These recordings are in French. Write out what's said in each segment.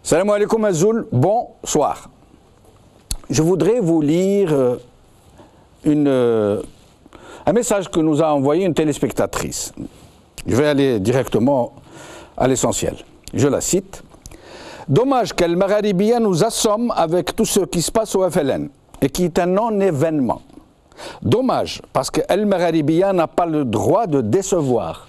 Salam alaikum Azoul, bonsoir. Je voudrais vous lire un message que nous a envoyé une téléspectatrice. Je vais aller directement à l'essentiel. Je la cite. Dommage qu'El Magharibiya nous assomme avec tout ce qui se passe au FLN et qui est un non-événement. Dommage parce que El Magharibiya n'a pas le droit de décevoir.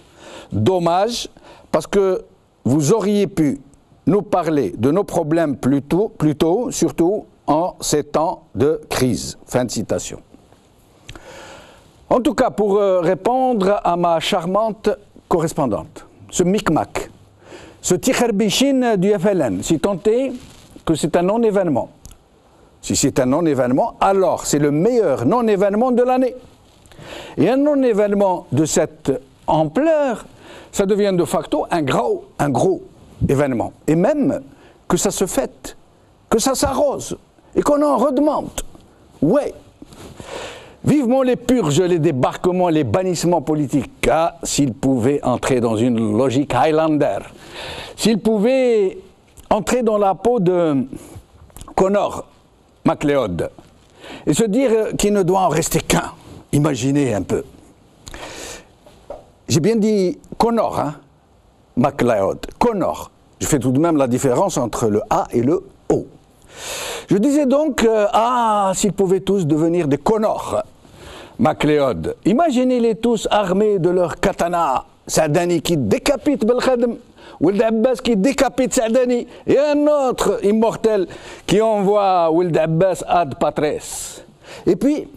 Dommage parce que vous auriez pu nous parler de nos problèmes plus tôt, surtout en ces temps de crise. Fin de citation. En tout cas, pour répondre à ma charmante correspondante, ce micmac, ce ticherbichin du FLN, si tant est que c'est un non-événement. Si c'est un non-événement, alors c'est le meilleur non-événement de l'année. Et un non-événement de cette ampleur, ça devient de facto un gros événement. Et même que ça se fête, que ça s'arrose, et qu'on en redemande. Ouais. Vivement les purges, les débarquements, les bannissements politiques. Ah, s'ils pouvaient entrer dans une logique Highlander, s'ils pouvaient entrer dans la peau de Connor MacLeod et se dire qu'il ne doit en rester qu'un. Imaginez un peu. J'ai bien dit Connor, hein, MacLeod. Connor. Je fais tout de même la différence entre le A et le O. Je disais donc, s'ils pouvaient tous devenir des Connor MacLeod. Imaginez-les tous armés de leur katana. Saadani qui décapite Belkhadem, Ould Abbas qui décapite Saadani, et un autre immortel qui envoie Ould Abbas ad patres. Et puis,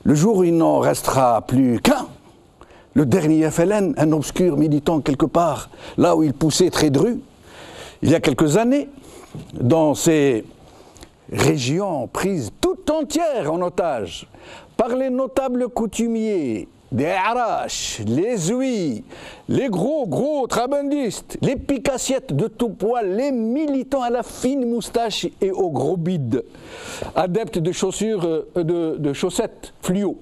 le jour où il n'en restera plus qu'un, le dernier FLN, un obscur militant quelque part, là où il poussait très dru, il y a quelques années, dans ces régions prises tout entières en otage par les notables coutumiers, des Arash, les Zouis, les gros trabandistes, les picassiettes de tout poil, les militants à la fine moustache et au gros bide, adeptes de chaussures, de chaussettes fluo.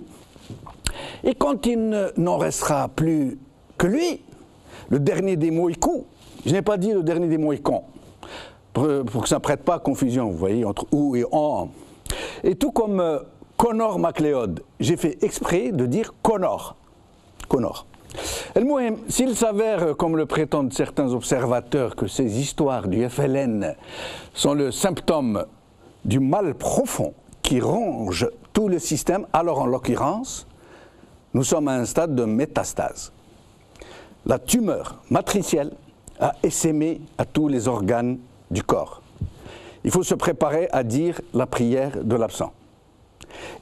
Et quand il n'en restera plus que lui, le dernier des Mohicans, je n'ai pas dit le dernier des Mohicans, pour que ça ne prête pas à confusion, vous voyez, entre ou et en. Et tout comme Connor MacLeod, j'ai fait exprès de dire Connor. Connor. S'il s'avère, comme le prétendent certains observateurs, que ces histoires du FLN sont le symptôme du mal profond qui ronge tout le système, alors en l'occurrence, nous sommes à un stade de métastase. La tumeur matricielle a essaimé à tous les organes du corps. Il faut se préparer à dire la prière de l'absent.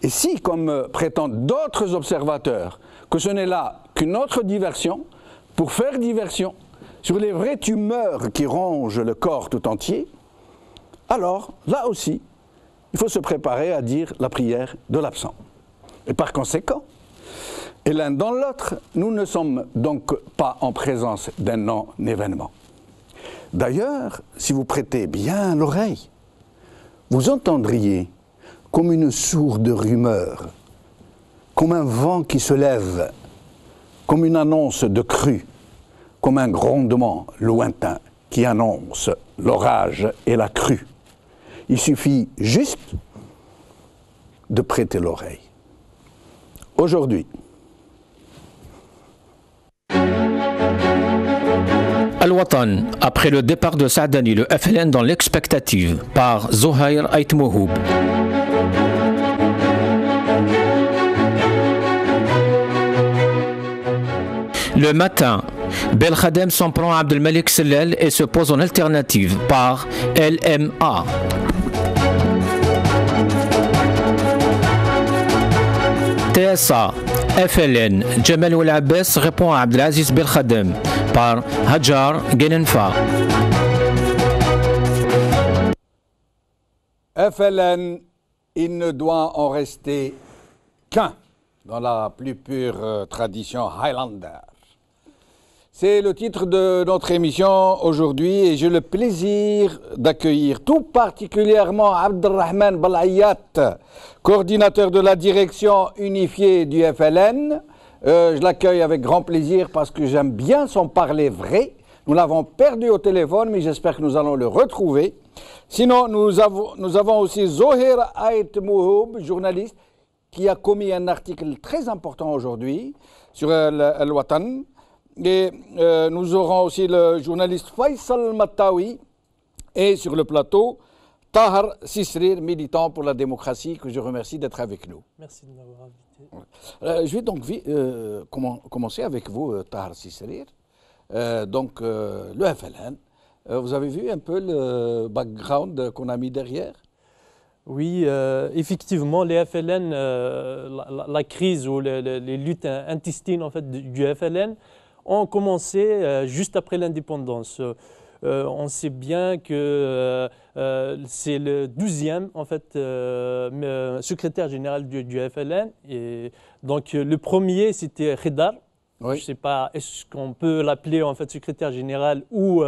Et si, comme prétendent d'autres observateurs, que ce n'est là qu'une autre diversion, pour faire diversion sur les vraies tumeurs qui rongent le corps tout entier, alors, là aussi, il faut se préparer à dire la prière de l'absent. Et par conséquent, et l'un dans l'autre, nous ne sommes donc pas en présence d'un non-événement. D'ailleurs, si vous prêtez bien l'oreille, vous entendriez comme une sourde rumeur, comme un vent qui se lève, comme une annonce de crue, comme un grondement lointain qui annonce l'orage et la crue. Il suffit juste de prêter l'oreille. Aujourd'hui, Al-Watan, après le départ de Saadani, le FLN dans l'expectative, par Zohair Ait Mohoub. Le matin, Belkhadem s'en prend à Abdelmalik Sellel et se pose en alternative, par LMA. TSA, FLN, Jamal Ould Abbas répond à Abdelaziz Belkhadem par Hajar Genenfa. FLN, il ne doit en rester qu'un dans la plus pure tradition Highlander. C'est le titre de notre émission aujourd'hui et j'ai le plaisir d'accueillir tout particulièrement Abdelrahman Belayat, coordinateur de la direction unifiée du FLN. Je l'accueille avec grand plaisir parce que j'aime bien son parler vrai, Nous l'avons perdu au téléphone, mais j'espère que nous allons le retrouver. Sinon, nous avons aussi Zohir Ait Mouhoub, journaliste, qui a commis un article très important aujourd'hui sur Al-Watan. Et nous aurons aussi le journaliste Faisal Mattawi et sur le plateau, Tahar Sisrir, militant pour la démocratie, que je remercie d'être avec nous. Merci de m'avoir invité. Je vais donc commencer avec vous, Tahar Sisrir. Le FLN. Vous avez vu un peu le background qu'on a mis derrière? Oui, effectivement, les FLN, la crise ou les luttes intestines en fait, du FLN ont commencé juste après l'indépendance. On sait bien que c'est le 12e en fait, secrétaire général du FLN. Et donc le premier, c'était Khedar. Oui. Je ne sais pas, est-ce qu'on peut l'appeler en fait secrétaire général ou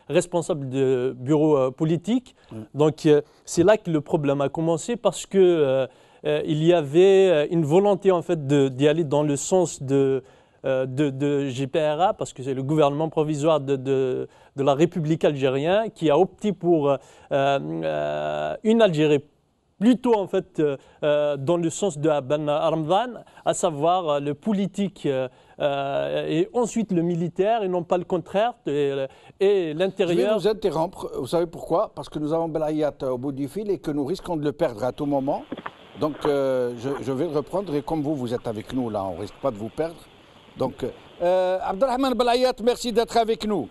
responsable de bureau politique. Donc c'est là que le problème a commencé parce que il y avait une volonté en fait d'y aller dans le sens de GPRA, parce que c'est le gouvernement provisoire de la République algérienne qui a opté pour une Algérie plutôt en fait dans le sens de Ben Ramdan, à savoir le politique et ensuite le militaire et non pas le contraire, et l'intérieur. Je vais vous interrompre, vous savez pourquoi? Parce que nous avons Belayat au bout du fil et que nous risquons de le perdre à tout moment. Donc je vais le reprendre et comme vous êtes avec nous là, on ne risque pas de vous perdre. Donc Abdelrahman Belayat, merci d'être avec nous.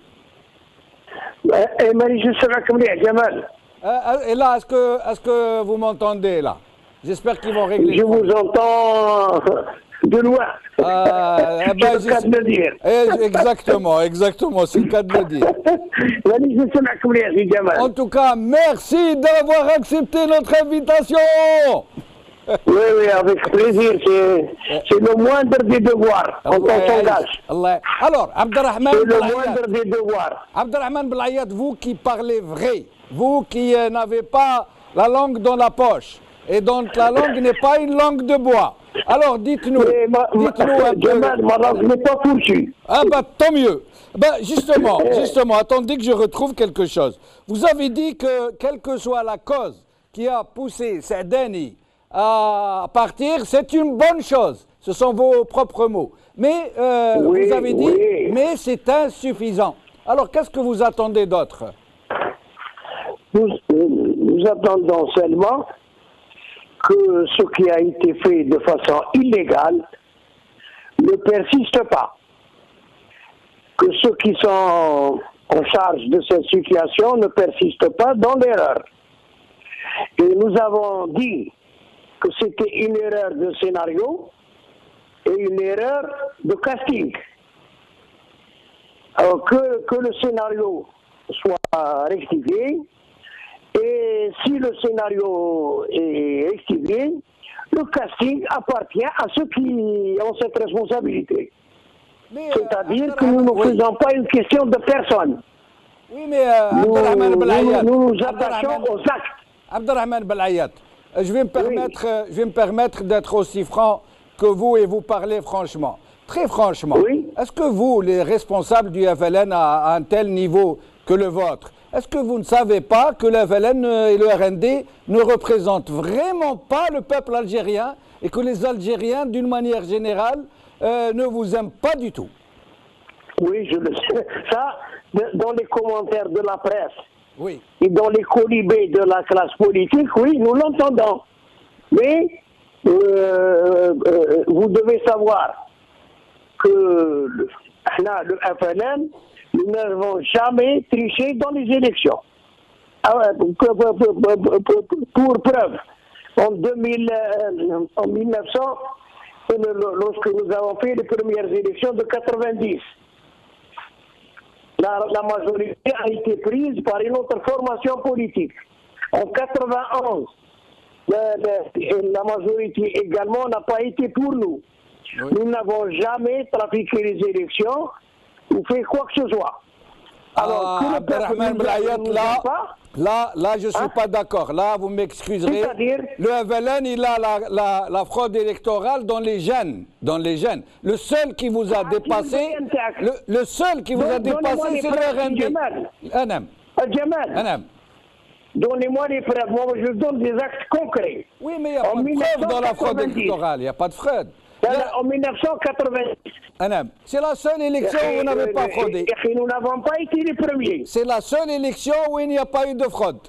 Et là, est-ce que vous m'entendez là? J'espère qu'ils vont régler. Je vous entends de loin. C'est le cas de le dire. Exactement, c'est le cas de le dire. En tout cas, merci d'avoir accepté notre invitation. Oui, avec plaisir. C'est le moindre des devoirs quand on s'engage. Alors, Abdelrahman c'est le moindre des devoirs. Abdelrahman Belayat, vous qui parlez vrai, vous qui n'avez pas la langue dans la poche, et donc la langue n'est pas une langue de bois. Alors dites-nous un peu. Ma langue n'est pas fourchue. Ah bah tant mieux. Bah justement, attendez que je retrouve quelque chose. Vous avez dit que quelle que soit la cause qui a poussé Saadani à partir, c'est une bonne chose. Ce sont vos propres mots. Mais vous avez dit, mais c'est insuffisant. Alors qu'est-ce que vous attendez d'autre? Nous attendons seulement que ce qui a été fait de façon illégale ne persiste pas. Que ceux qui sont en charge de cette situation ne persistent pas dans l'erreur. Et nous avons dit que c'était une erreur de scénario et une erreur de casting. Alors que le scénario soit rectifié, et si le scénario est rectifié, le casting appartient à ceux qui ont cette responsabilité. C'est-à-dire que nous ne faisons pas une question de personne. Oui, mais nous nous attachons aux actes. Abdelrahman Belayat, je vais me permettre d'être aussi franc que vous et vous parler franchement. Très franchement, est-ce que vous, les responsables du FLN à un tel niveau que le vôtre, est-ce que vous ne savez pas que le FLN et le RND ne représentent vraiment pas le peuple algérien et que les Algériens, d'une manière générale, ne vous aiment pas du tout? Oui, je le sais. Ça, dans les commentaires de la presse et dans les colibés de la classe politique, oui, nous l'entendons. Mais vous devez savoir que le FLN, nous n'avons jamais triché dans les élections. Pour preuve, en 1900, lorsque nous avons fait les premières élections de 90, la majorité a été prise par une autre formation politique. En 91, la majorité également n'a pas été pour nous. Nous n'avons jamais trafiqué les élections ou fait quoi que ce soit. Abdelrahman Belayat, là, je ne suis pas d'accord. Là, vous m'excuserez. Le FLN, il a la fraude électorale dans les gènes. Le seul qui vous a dépassé, le seul qui vous a dépassé, c'est le RND. Anam. Donnez-moi les preuves. Moi, je donne des actes concrets. Oui, mais il n'y a pas de preuve dans la fraude électorale. Il n'y a pas de fraude. En 1990. C'est la seule élection où vous n'avez pas fraudé. Nous n'avons pas été les premiers. C'est la seule élection où il n'y a pas eu de fraude.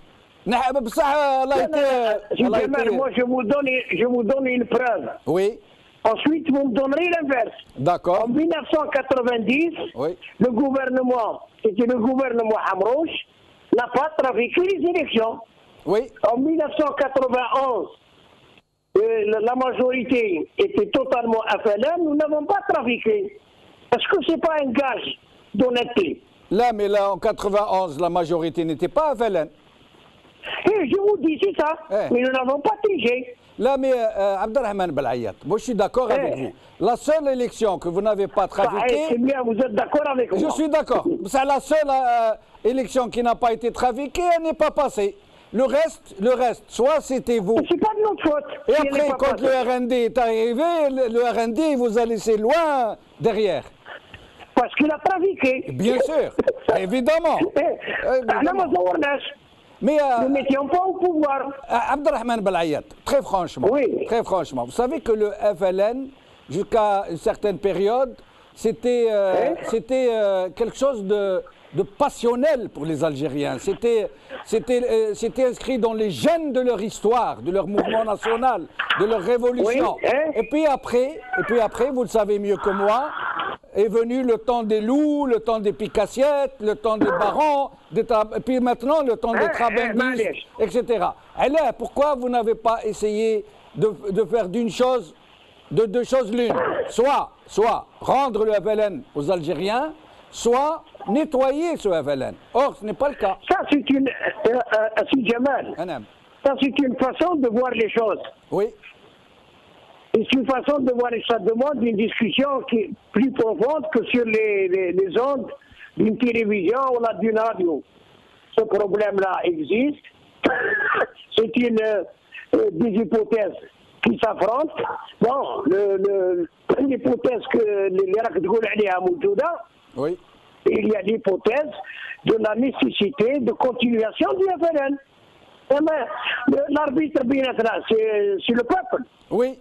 Moi, je vous donne une preuve. Oui. Ensuite, vous me donnerez l'inverse. D'accord. En 1990, oui. Le gouvernement, c'était le gouvernement Hamrouch, n'a pas trafiqué les élections. Oui. En 1991, la majorité était totalement FLN, nous n'avons pas trafiqué. Est-ce que ce n'est pas un gage d'honnêteté? Là, mais là, en 91, la majorité n'était pas FLN. Et je vous dis, c'est ça. Mais nous n'avons pas triché. Là, mais Abdelrahman Belayat, moi je suis d'accord avec vous. La seule élection que vous n'avez pas trafiquée... c'est bien, vous êtes d'accord avec moi. Je suis d'accord. C'est la seule élection qui n'a pas été trafiquée, elle n'est pas passée. Le reste, soit c'était vous. C'est pas de notre faute. Et après, quand le RND est arrivé, le RND vous a laissé loin derrière. Parce qu'il a trafiqué. Bien sûr, évidemment. Mais nous n'étions pas au pouvoir. Abdelrahman Belayat, très franchement, vous savez que le FLN, jusqu'à une certaine période, c'était quelque chose de passionnel pour les Algériens. C'était inscrit dans les gènes de leur histoire, de leur mouvement national, de leur révolution. Et puis après, vous le savez mieux que moi, est venu le temps des loups, le temps des picassiettes, le temps des barons, et puis maintenant le temps des trabendistes, etc. Alors, pourquoi vous n'avez pas essayé de faire de deux choses l'une, soit rendre le FLN aux Algériens, soit nettoyer ce FLN. Or, ce n'est pas le cas. Ça, c'est une façon de voir les choses. Oui. Et c'est une façon de voir, et ça demande une discussion qui est plus profonde que sur les ondes d'une télévision ou d'une radio. Ce problème-là existe. C'est des hypothèses qui s'affrontent. Bon, l'hypothèse que les Rakdoul à Moujouda, oui. Il y a l'hypothèse de la nécessité de continuation du FLN. L'arbitre, c'est le peuple. Oui.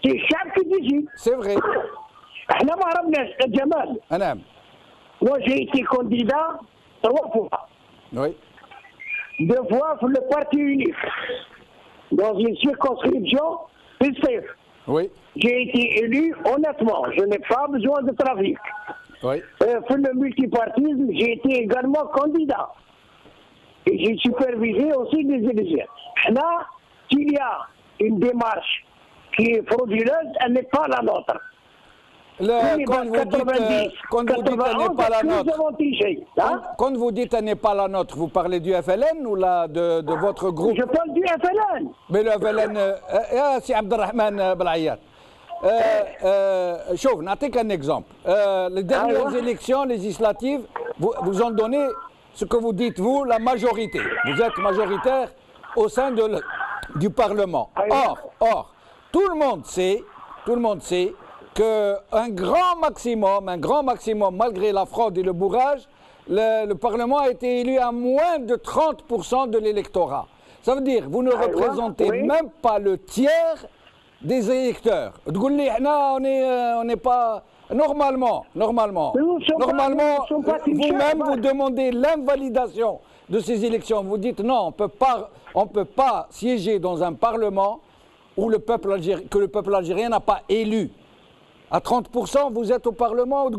C'est chaque qui décide. C'est vrai. Moi, j'ai été candidat 3 fois. Oui. 2 fois pour le parti unique. Dans une circonscription, oui. J'ai été élu honnêtement. Je n'ai pas besoin de trafic. Oui. Pour le multipartisme, j'ai été également candidat. Et j'ai supervisé aussi des élections. Là, s'il y a une démarche qui est frauduleuse, elle n'est pas la nôtre. Quand vous dites elle n'est pas la nôtre, quand vous dites elle n'est pas la nôtre, vous parlez du FLN ou de votre groupe? Je parle du FLN. Mais le FLN, c'est Abdelrahman Belayat. Chauffe, n'attendez qu'un exemple. Les dernières élections législatives vous ont donné ce que vous dites, vous, la majorité. Vous êtes majoritaire au sein du Parlement. Or, tout le monde sait qu'un grand maximum, malgré la fraude et le bourrage, le Parlement a été élu à moins de 30% de l'électorat. Ça veut dire que vous ne représentez même pas le tiers des électeurs. On n'est pas... Normalement, vous-même, vous demandez l'invalidation de ces élections. Vous dites non, on ne peut pas siéger dans un Parlement où que le peuple algérien n'a pas élu. À 30%, vous êtes au Parlement où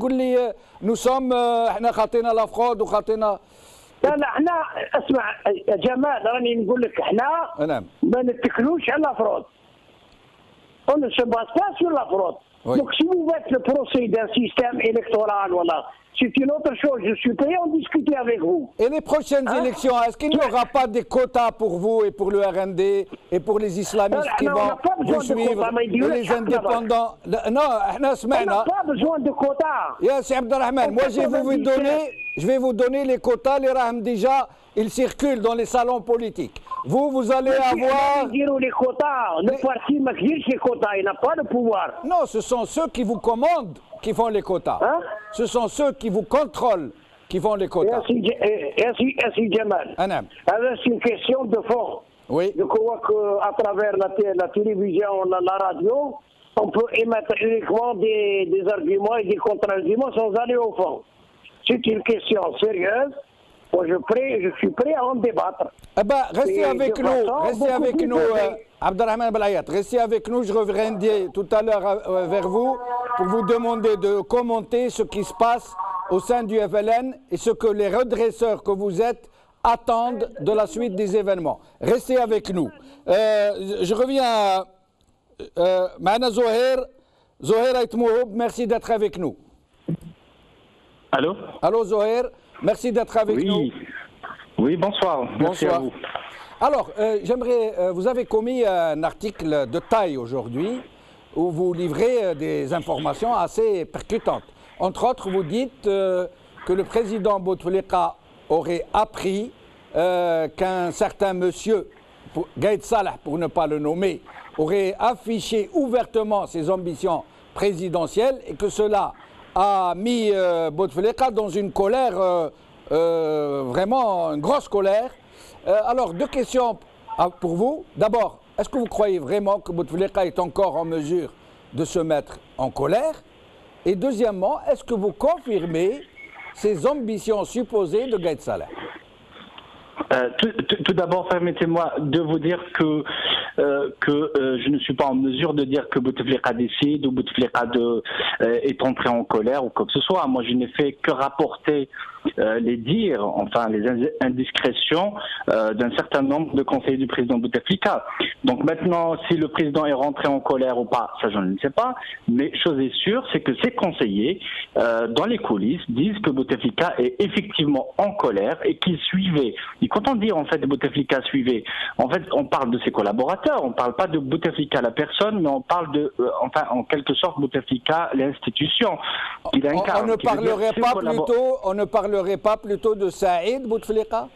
nous sommes, la fraude ou khatena. لا احنا اسمع يا جمال راني نقول لك احنا ما نتكلوش على لا فرود. On ne se base pas sur la fraude. Donc si vous faites le procès d'un système électoral, voilà, c'est une autre chose. Je suis prêt à en discuter avec vous. Et les prochaines élections, est-ce qu'il n'y aura pas des quotas pour vous et pour le RND et pour les islamistes qui vont vous suivre et les indépendants? Non, on n'a pas besoin de quotas. Yes, Abdelrahman, moi je vais vous donner les quotas, les rahms déjà, ils circulent dans les salons politiques. Vous allez avoir... Les quotas, le parti Makdir, c'est quotas, il n'a pas de pouvoir. Non, ce sont ceux qui vous commandent qui font les quotas. Hein? Ce sont ceux qui vous contrôlent qui font les quotas. Merci Jamal. C'est une question de fond. Oui. Je crois qu'à travers la télévision, la radio, on peut émettre uniquement des arguments et des contre-arguments sans aller au fond. C'est une question sérieuse. Moi, je suis prêt à en débattre. Eh ben, restez avec nous, Abdelrahman Belayat, restez avec nous. Je reviendrai tout à l'heure vers vous pour vous demander de commenter ce qui se passe au sein du FLN et ce que les redresseurs que vous êtes attendent de la suite des événements. Restez avec nous. Je reviens à Mahna Zohair Aitmouhoub, merci d'être avec nous. Allô? Allô Zohair, merci d'être avec nous. Oui, bonsoir. Merci à vous. Alors, vous avez commis un article de taille aujourd'hui où vous livrez des informations assez percutantes. Entre autres, vous dites que le président Bouteflika aurait appris qu'un certain monsieur, Gaïd Salah pour ne pas le nommer, aurait affiché ouvertement ses ambitions présidentielles et que cela a mis Bouteflika dans une colère, vraiment une grosse colère. Alors, deux questions pour vous. D'abord, est-ce que vous croyez vraiment que Bouteflika est encore en mesure de se mettre en colère? Et deuxièmement, est-ce que vous confirmez ces ambitions supposées de Gaïd Salah? Tout d'abord, permettez-moi de vous dire que je ne suis pas en mesure de dire que Bouteflika décide ou Bouteflika est entré en colère ou quoi que ce soit. Moi, je n'ai fait que rapporter les dires, enfin les indiscrétions d'un certain nombre de conseillers du président Bouteflika. Donc maintenant, si le président est rentré en colère ou pas, ça je ne sais pas, mais chose est sûre, c'est que ces conseillers, dans les coulisses, disent que Bouteflika est effectivement en colère et qu'il suivait. Et quand on dit en fait Bouteflika suivait, en fait on parle de ses collaborateurs, on ne parle pas de Bouteflika la personne, mais on parle de, enfin en quelque sorte Bouteflika l'institution. On ne parlerait pas plutôt de Saïd Bouteflika?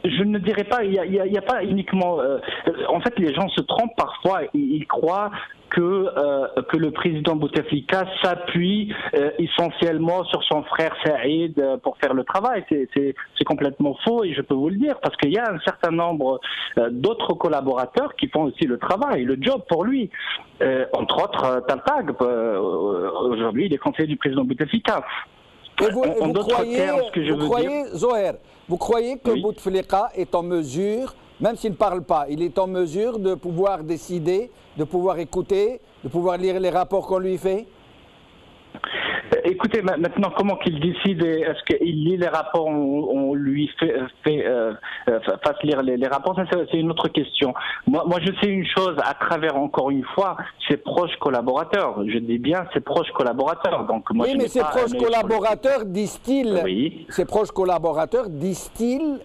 Je ne dirais pas, il n'y a pas uniquement... en fait, les gens se trompent parfois, ils croient que le président Bouteflika s'appuie essentiellement sur son frère Saïd pour faire le travail. C'est complètement faux et je peux vous le dire, parce qu'il y a un certain nombre d'autres collaborateurs qui font aussi le travail, le job pour lui. Entre autres, Taltag, aujourd'hui, il est conseiller du président Bouteflika. Et vous croyez que Bouteflika est en mesure, même s'il ne parle pas, il est en mesure de pouvoir décider, de pouvoir écouter, de pouvoir lire les rapports qu'on lui fait? Écoutez, maintenant, comment qu'il décide? Est-ce qu'il lit les rapports, on lui fasse lire les rapports? Ça, c'est une autre question. Moi, je sais une chose, à travers, encore une fois, ses proches collaborateurs. Je dis bien ses proches collaborateurs. Donc, moi, oui, mais ses proches collaborateurs distillent, ses proches collaborateurs distillent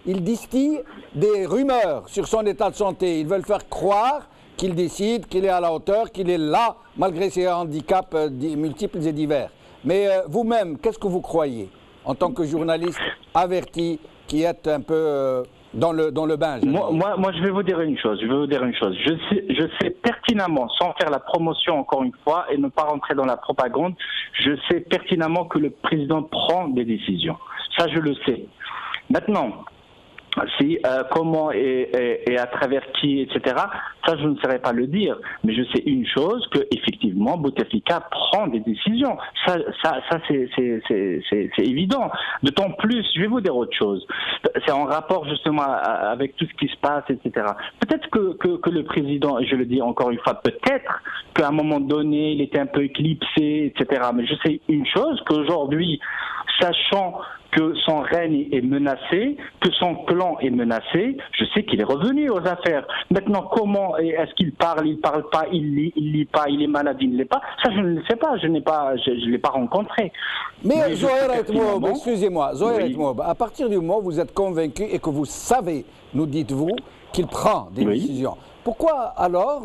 ils distillent des rumeurs sur son état de santé. Ils veulent faire croire qu'il décide, qu'il est à la hauteur, qu'il est là, malgré ses handicaps multiples et divers. Mais vous-même, qu'est-ce que vous croyez, en tant que journaliste averti, qui est un peu dans le bain? Moi, je vais vous dire une chose. Je sais pertinemment, sans faire la promotion encore une fois, et ne pas rentrer dans la propagande, je sais pertinemment que le président prend des décisions. Ça, je le sais. Maintenant, comment et à travers qui, etc., ça je ne saurais pas le dire, mais je sais une chose, que effectivement Bouteflika prend des décisions, ça c'est évident. D'autant plus, je vais vous dire autre chose, c'est en rapport justement avec tout ce qui se passe, etc. Peut-être que le président, et je le dis encore une fois, peut-être qu'à un moment donné il était un peu éclipsé, etc., mais je sais une chose, qu'aujourd'hui, sachant que son règne est menacé, que son clan est menacé, je sais qu'il est revenu aux affaires. Maintenant, comment comment, est-ce qu'il parle, il parle pas, il lit pas, il est malade, il ne l'est pas. Ça, je ne le sais pas, je l'ai pas rencontré. Mais Zohair Etmoub, excusez-moi, Zohair Etmoub, à partir du moment où vous êtes convaincu et que vous savez, nous dites-vous, qu'il prend des décisions, pourquoi alors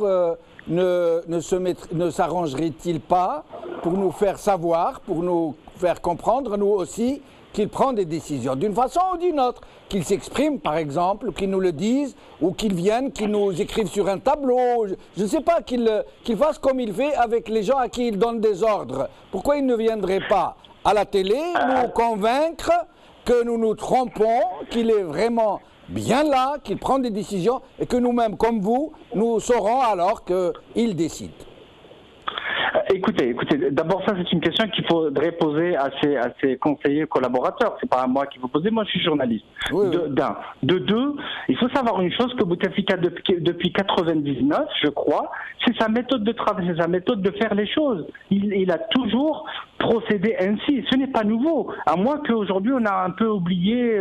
ne s'arrangerait-il pas pour nous faire savoir, pour nous faire comprendre, nous aussi, qu'il prend des décisions d'une façon ou d'une autre, qu'il s'exprime par exemple, qu'il nous le dise, ou qu'il vienne, qu'il nous écrive sur un tableau, je ne sais pas, qu'il fasse comme il fait avec les gens à qui il donne des ordres. Pourquoi il ne viendrait pas à la télé nous convaincre que nous nous trompons, qu'il est vraiment bien là, qu'il prend des décisions et que nous-mêmes, comme vous, nous saurons alors qu'il décide? Écoutez, d'abord ça c'est une question qu'il faudrait poser à ses conseillers collaborateurs. C'est pas à moi qu'il faut poser, moi je suis journaliste. Oui, oui. De deux, il faut savoir une chose que Bouteflika depuis 99, je crois, c'est sa méthode de travail, c'est sa méthode de faire les choses. Il a toujours procédé ainsi. Ce n'est pas nouveau, à moins qu'aujourd'hui on a un peu oublié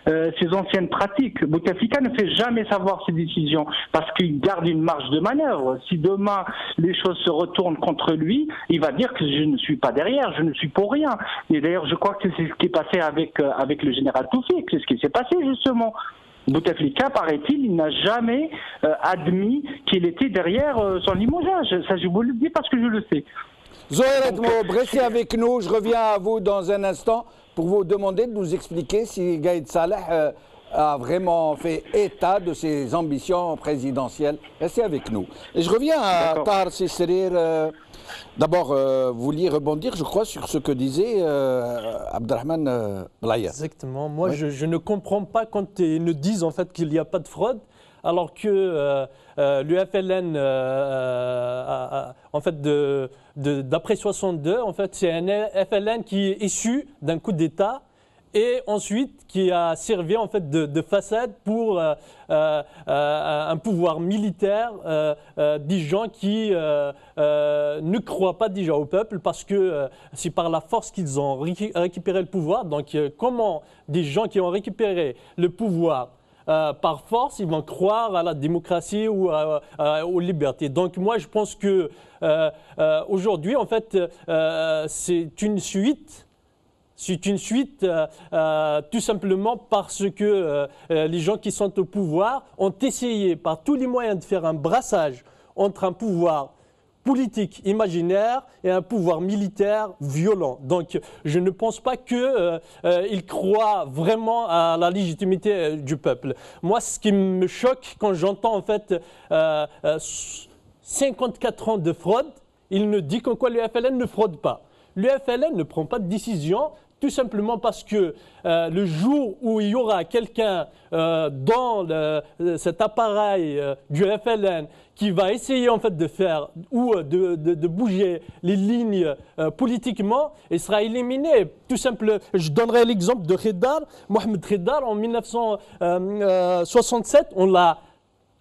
ses anciennes pratiques. Bouteflika ne fait jamais savoir ses décisions parce qu'il garde une marge de manœuvre. Si demain les choses se retournent contre lui, il va dire que je ne suis pas derrière, je ne suis pour rien. Et d'ailleurs, je crois que c'est ce qui est passé avec le général Toufik, c'est ce qui s'est passé justement. Bouteflika, paraît-il, il n'a jamais admis qu'il était derrière son limogeage. Ça, je vous le dis parce que je le sais. Zohair Etmoub, restez avec nous. Je reviens à vous dans un instant pour vous demander de nous expliquer si Gaïd Saleh a vraiment fait état de ses ambitions présidentielles. Restez avec nous. Et je reviens à Tahar Sisserir. D'abord, vous vouliez rebondir, je crois, sur ce que disait Abdelrahman Blaya. Exactement. Moi, je ne comprends pas quand ils nous disent en fait qu'il n'y a pas de fraude, alors que l'UFLN, en fait, d'après 62, en fait, c'est un FLN qui est issu d'un coup d'État et ensuite qui a servi en fait de façade pour un pouvoir militaire des gens qui ne croient pas déjà au peuple parce que c'est par la force qu'ils ont récupéré le pouvoir. Donc comment des gens qui ont récupéré le pouvoir par force, ils vont croire à la démocratie ou aux libertés. Donc moi je pense que aujourd'hui en fait c'est une suite. C'est une suite tout simplement parce que les gens qui sont au pouvoir ont essayé par tous les moyens de faire un brassage entre un pouvoir politique imaginaire et un pouvoir militaire violent. Donc je ne pense pas qu'ils croient vraiment à la légitimité du peuple. Moi, ce qui me choque quand j'entends en fait 54 ans de fraude, il nous dit qu'en quoi l'UFLN ne fraude pas. L'UFLN ne prend pas de décision tout simplement parce que le jour où il y aura quelqu'un dans cet appareil du FLN qui va essayer en fait de faire ou de bouger les lignes politiquement, il sera éliminé. Tout simple. Je donnerai l'exemple de Khedar, Mohamed Khedar en 1967, on l'a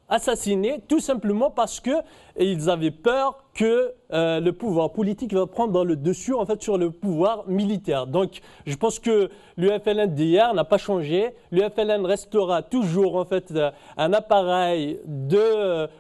assassiné tout simplement parce qu'ils avaient peur que le pouvoir politique va prendre le dessus en fait sur le pouvoir militaire. Donc je pense que l'UFLN d'hier n'a pas changé. L'UFLN restera toujours en fait un appareil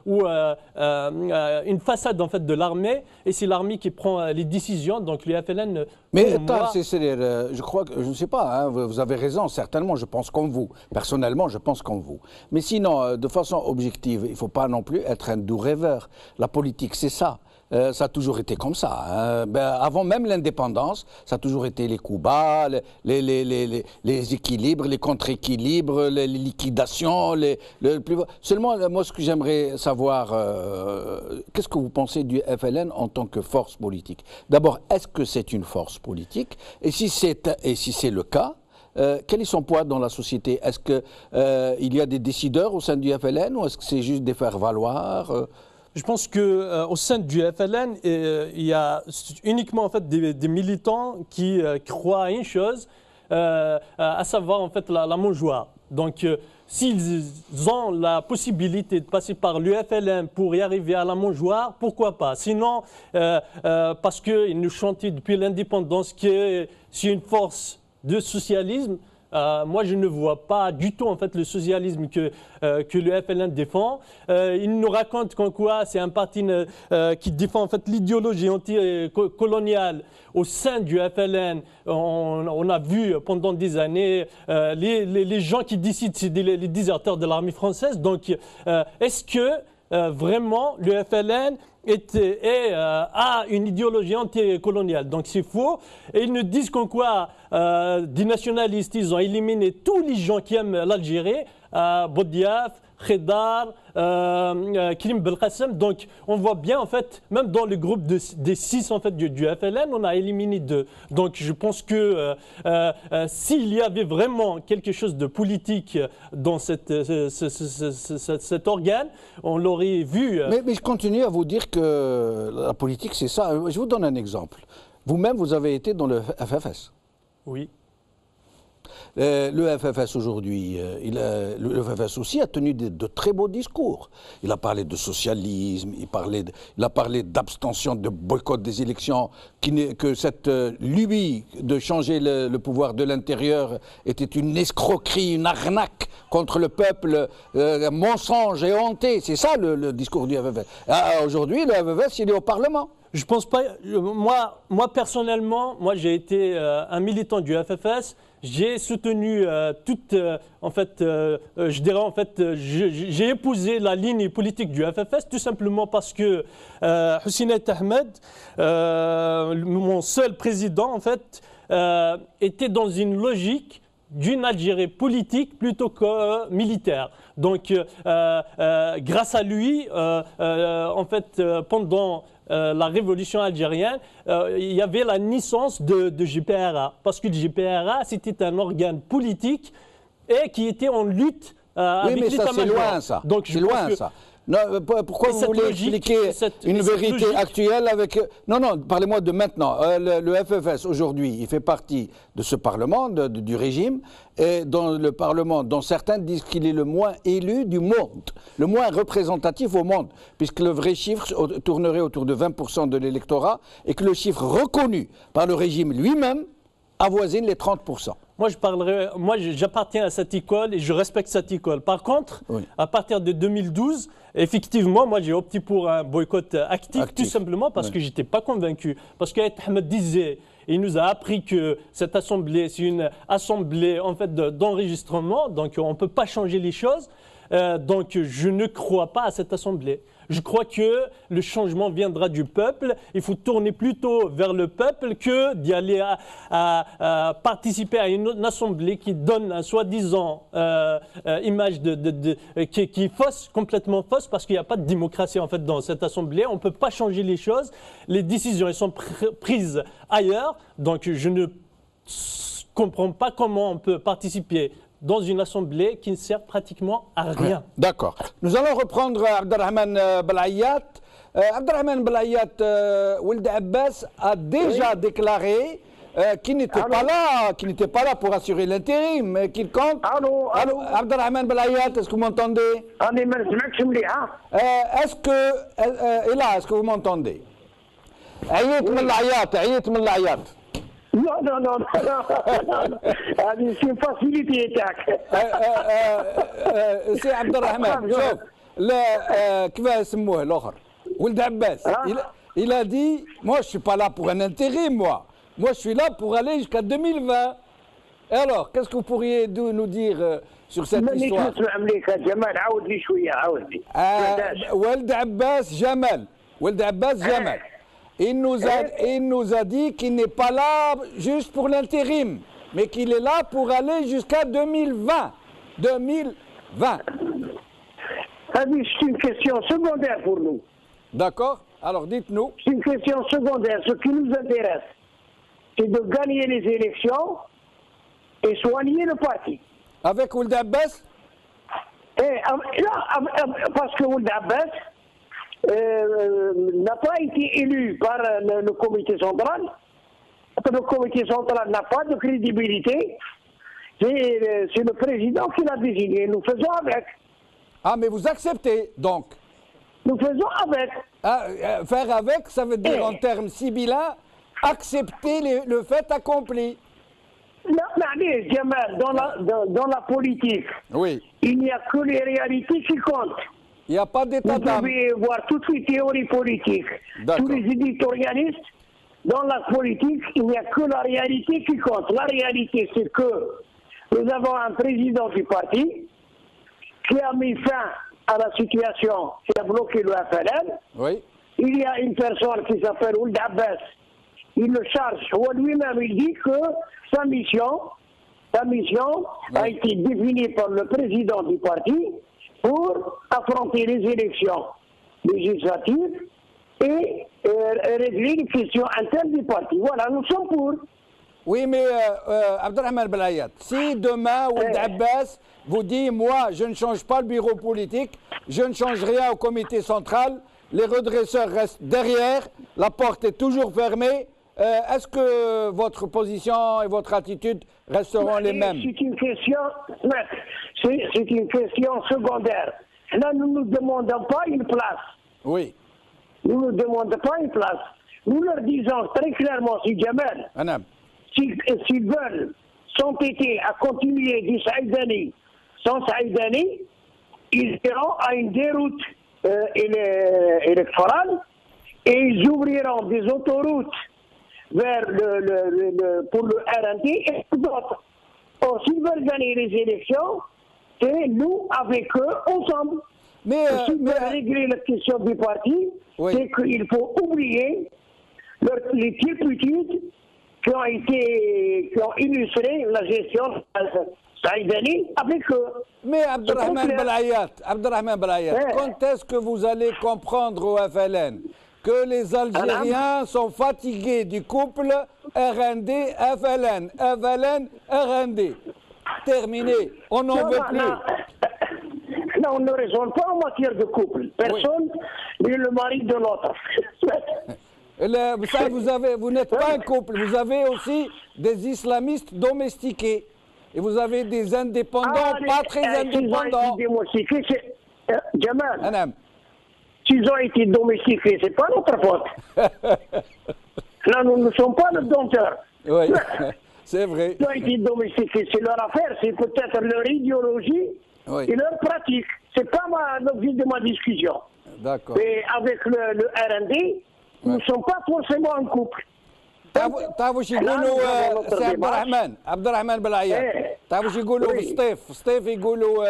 ou une façade en fait de l'armée et c'est l'armée qui prend les décisions. Donc l'UFLN. Mais je crois que je ne sais pas. Hein, vous avez raison certainement. Je pense comme vous. Personnellement, je pense comme vous. Mais sinon, de façon objective, il ne faut pas non plus être un doux rêveur. La politique, c'est ça. Ça a toujours été comme ça. Hein. Avant même l'indépendance, ça a toujours été les coups bas, les équilibres, les contre-équilibres, les liquidations. Seulement, moi, ce que j'aimerais savoir, qu'est-ce que vous pensez du FLN en tant que force politique? D'abord, est-ce que c'est une force politique? Et si c'est le cas, quel est son poids dans la société? Est-ce qu'il y a des décideurs au sein du FLN ou est-ce que c'est juste des faire-valoir? Je pense qu'au sein du FLN, il y a uniquement en fait, des militants qui croient à une chose, à savoir en fait, la mangeoire. Donc, s'ils ont la possibilité de passer par l'UFLN pour y arriver à la mangeoire, pourquoi pas? Sinon, parce qu'ils nous chantent depuis l'indépendance que c'est une force de socialisme, moi, je ne vois pas du tout en fait le socialisme que le FLN défend. Il nous raconte qu'en quoi c'est un parti qui défend en fait l'idéologie anti-coloniale au sein du FLN. On a vu pendant des années les gens qui décident, c'est les déserteurs de l'armée française. Donc, est-ce que vraiment le FLN a une idéologie anticoloniale? Donc c'est faux. Et ils nous disent qu'en quoi des nationalistes, ils ont éliminé tous les gens qui aiment l'Algérie, Boudiaf, Khedar, Karim Belkacem. Donc on voit bien en fait, même dans le groupe des 6 en fait du FLN, on a éliminé 2. Donc je pense que s'il y avait vraiment quelque chose de politique dans cet organe, on l'aurait vu. Mais je continue à vous dire que la politique c'est ça. Je vous donne un exemple. Vous-même vous avez été dans le FFS. Oui. Le FFS aujourd'hui, le FFS aussi a tenu de très beaux discours. Il a parlé de socialisme, il a parlé d'abstention, de boycott des élections, que cette lubie de changer le pouvoir de l'intérieur était une escroquerie, une arnaque contre le peuple, un mensonge et honté. C'est ça le discours du FFS. Aujourd'hui, le FFS, il est au Parlement. Je pense pas. Moi personnellement, j'ai été un militant du FFS. J'ai soutenu je dirais en fait, j'ai épousé la ligne politique du FFS tout simplement parce que Hussein Ahmed, mon seul président en fait, était dans une logique d'une Algérie politique plutôt que militaire. Donc, grâce à lui, en fait, pendant la révolution algérienne, il y avait la naissance de JPRA. Parce que le JPRA, c'était un organe politique et qui était en lutte avec mais ça, c'est loin, ça. Donc, c'est loin, ça. Non, pourquoi vous voulez expliquer une vérité actuelle avec... Non, parlez-moi de maintenant. Le FFS, aujourd'hui, il fait partie de ce Parlement, du régime, et dans le Parlement, dont certains disent qu'il est le moins élu du monde, le moins représentatif au monde, puisque le vrai chiffre tournerait autour de 20% de l'électorat, et que le chiffre reconnu par le régime lui-même avoisine les 30%. Moi, j'appartiens à cette école et je respecte cette école. Par contre, à partir de 2012, effectivement, moi, j'ai opté pour un boycott actif. Tout simplement parce que je n'étais pas convaincu. Parce qu'Aït Ahmed disait, il nous a appris que cette assemblée, c'est une assemblée en fait d'enregistrement, donc on ne peut pas changer les choses. Donc je ne crois pas à cette assemblée. Je crois que le changement viendra du peuple. Il faut tourner plutôt vers le peuple que d'y aller à participer à une assemblée qui donne un soi-disant image qui est fausse, complètement fausse, parce qu'il n'y a pas de démocratie en fait dans cette assemblée. On ne peut pas changer les choses. Les décisions elles sont prises ailleurs. Donc je ne comprends pas comment on peut participer dans une assemblée qui ne sert pratiquement à rien. D'accord. Nous allons reprendre Abdelrahman Belayat. Abdelrahman Belayat, Ould Abbas a déjà déclaré qu'il n'était pas là pour assurer l'intérim, mais qu'il compte. Allô. Abdelrahman Belayat, est-ce que vous m'entendez? Est-ce que vous m'entendez? عييت من العياط. Non. C'est une facilité. سي عبد الرحمن شوف كيف يسموه الاخر ولد عباس il a dit moi je suis pas là pour un intérim moi je suis là pour aller jusqu'à 2020. Et alors qu'est-ce que vous pourriez nous dire sur cette histoire? ولد عباس جمال il nous a dit qu'il n'est pas là juste pour l'intérim, mais qu'il est là pour aller jusqu'à 2020. C'est une question secondaire pour nous. D'accord. Alors dites-nous. C'est une question secondaire. Ce qui nous intéresse, c'est de gagner les élections et soigner le parti. Avec Ould Abbas? Parce que Ould Abbas n'a pas été élu par le comité central. Le comité central n'a pas de crédibilité. C'est le président qui l'a désigné. Nous faisons avec. Ah, mais vous acceptez, donc? Nous faisons avec. Faire avec, ça veut dire en termes sibyllins, accepter le fait accompli. لا Allez, Jamal, dans la politique, Oui. il n'y a que les réalités qui comptent. Il n'y a pas d'état Vous d'âme. pouvez voir toutes les théories politiques, D'accord. tous les éditorialistes. Dans la politique, il n'y a que la réalité qui compte. La réalité, c'est que nous avons un président du parti qui a mis fin à la situation, qui a bloqué le FLN. Oui. Il y a une personne qui s'appelle Ould Abbas. Il le charge, ou lui-même, il dit que sa mission a été définie par le président du parti pour affronter les élections législatives et régler les questions internes du parti. Voilà, nous sommes pour. Oui, mais Abdelrahman Belayat, si demain Ould Abbas vous dit, moi, je ne change pas le bureau politique, je ne change rien au comité central, les redresseurs restent derrière, la porte est toujours fermée, est-ce que votre position et votre attitude resteront les mêmes? C'est une question secondaire. Là, nous ne nous demandons pas une place. Oui. Nous ne demandons pas une place. Nous leur disons très clairement, si Jamal, Anam. s'ils veulent s'entêter à continuer du Saïdani sans Saïdani, ils iront à une déroute électorale et ils ouvriront des autoroutes vers pour le RNT et pour d'autres. Or, s'ils veulent gagner les élections, c'est nous avec eux ensemble. Mais, s'ils veulent régler la question du parti, oui. c'est qu'il faut oublier les turpitudes qui ont illustré la gestion Saïdani avec eux. Mais Abdelrahman Belayat, quand est-ce que vous allez comprendre au FLN que les Algériens sont fatigués du couple RND-FLN, FLN-RND? Terminé, on n'en veut plus. Non, on ne raisonne pas en matière de couple. Personne n'est le mari de l'autre. Vous n'êtes pas un couple, vous avez aussi des islamistes domestiqués. Et vous avez des indépendants pas très indépendants. Jamal, s'ils ont été domestiqués, c'est pas notre faute. Là, nous ne sommes pas le dompteur. Oui, c'est vrai. Ils ont été domestiqués, c'est leur affaire, c'est peut-être leur idéologie et leur pratique. C'est pas l'objet de ma discussion. D'accord. Et avec le RND, nous ne sommes pas forcément un couple. تعرفوا شو يقولوا سي عبد الرحمن بالعياط تعرفوا شو يقولوا في الصيف يقولوا